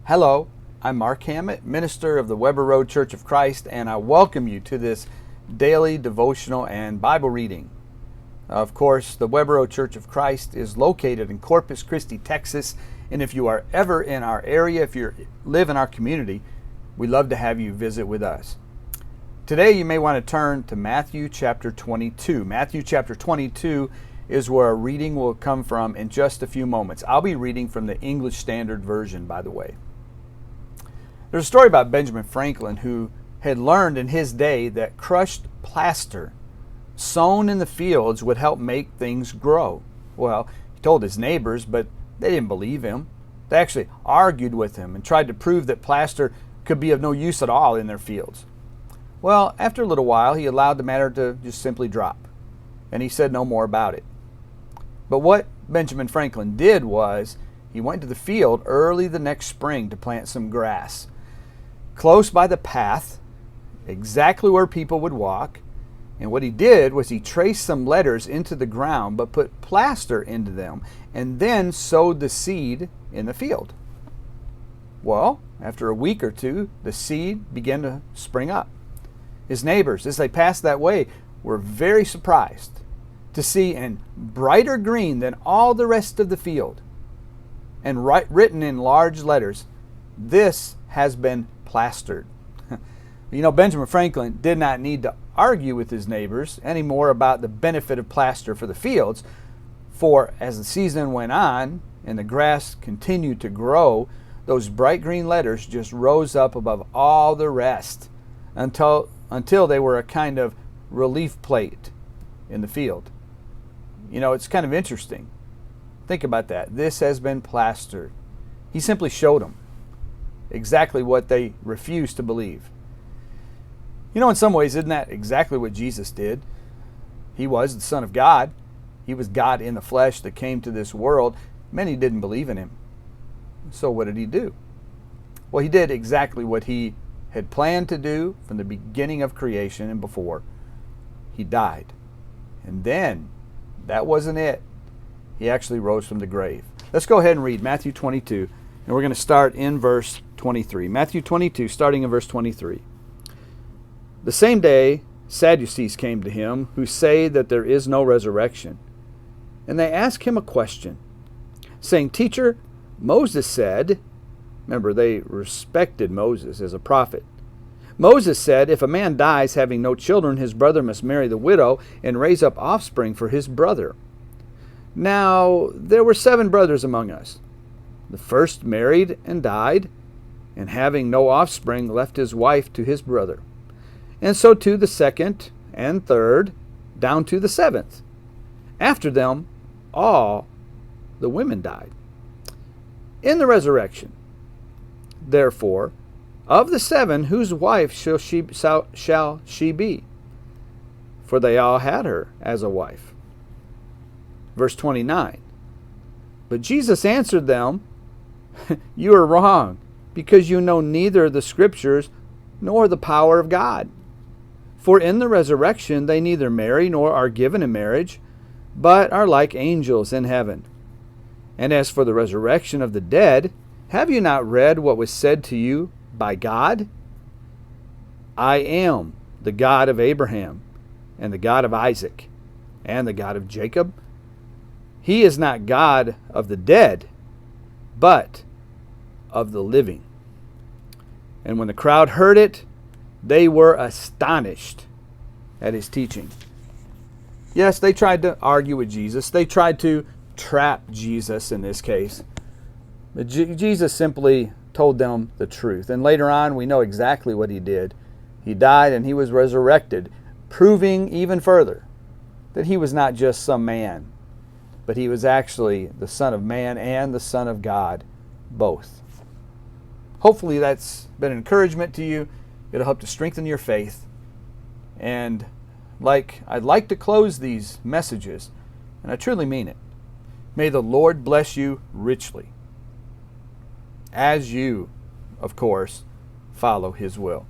Hello, I'm Mark Hammett, minister of the Weber Road Church of Christ, and I welcome you to this daily devotional and Bible reading. Of course, the Weber Road Church of Christ is located in Corpus Christi, Texas, and if you are ever in our area, if you live in our community, we'd love to have you visit with us. Today you may want to turn to Matthew chapter 22. Matthew chapter 22 is where our reading will come from in just a few moments. I'll be reading from the English Standard Version, by the way. There's a story about Benjamin Franklin who had learned in his day that crushed plaster sown in the fields would help make things grow. Well, he told his neighbors, but they didn't believe him. They actually argued with him and tried to prove that plaster could be of no use at all in their fields. Well, after a little while, he allowed the matter to just simply drop, and he said no more about it. But what Benjamin Franklin did was he went to the field early the next spring to plant some grass close by the path, exactly where people would walk. And what he did was he traced some letters into the ground but put plaster into them and then sowed the seed in the field. Well, after a week or two, the seed began to spring up. His neighbors, as they passed that way, were very surprised to see in brighter green than all the rest of the field, and written in large letters, "This has been plastered." You know, Benjamin Franklin did not need to argue with his neighbors anymore about the benefit of plaster for the fields, for as the season went on and the grass continued to grow, those bright green letters just rose up above all the rest until they were a kind of relief plate in the field. You know, it's kind of interesting. Think about that. This has been plastered. He simply showed them exactly what they refused to believe. You know, in some ways, isn't that exactly what Jesus did? He was the Son of God. He was God in the flesh that came to this world. Many didn't believe in him. So what did he do? Well, he did exactly what he had planned to do from the beginning of creation and before. He died. And then, that wasn't it. He actually rose from the grave. Let's go ahead and read Matthew 22, and we're going to start in verse 23. Matthew 22, starting in verse 23. The same day, Sadducees came to him, who say that there is no resurrection. And they asked him a question, saying, "Teacher, Moses said," remember, they respected Moses as a prophet. "Moses said, if a man dies having no children, his brother must marry the widow and raise up offspring for his brother. Now, there were 7 brothers among us. The first married and died, and having no offspring, left his wife to his brother. And so too the second and third, down to the 7th. After them, all the women died. In the resurrection, therefore, of the 7, whose wife shall she be? For they all had her as a wife." Verse 29. But Jesus answered them, "You are wrong, because you know neither the Scriptures nor the power of God. For in the resurrection they neither marry nor are given in marriage, but are like angels in heaven. And as for the resurrection of the dead, have you not read what was said to you by God? I am the God of Abraham, and the God of Isaac, and the God of Jacob? He is not God of the dead, but of the living." And when the crowd heard it, they were astonished at his teaching. Yes, they tried to argue with Jesus. They tried to trap Jesus in this case. But Jesus simply told them the truth. And later on, we know exactly what he did. He died and he was resurrected, proving even further that he was not just some man, but he was actually the Son of Man and the Son of God, both. Hopefully that's been an encouragement to you. It'll help to strengthen your faith. And I'd like to close these messages, and I truly mean it. May the Lord bless you richly, as you, of course, follow his will.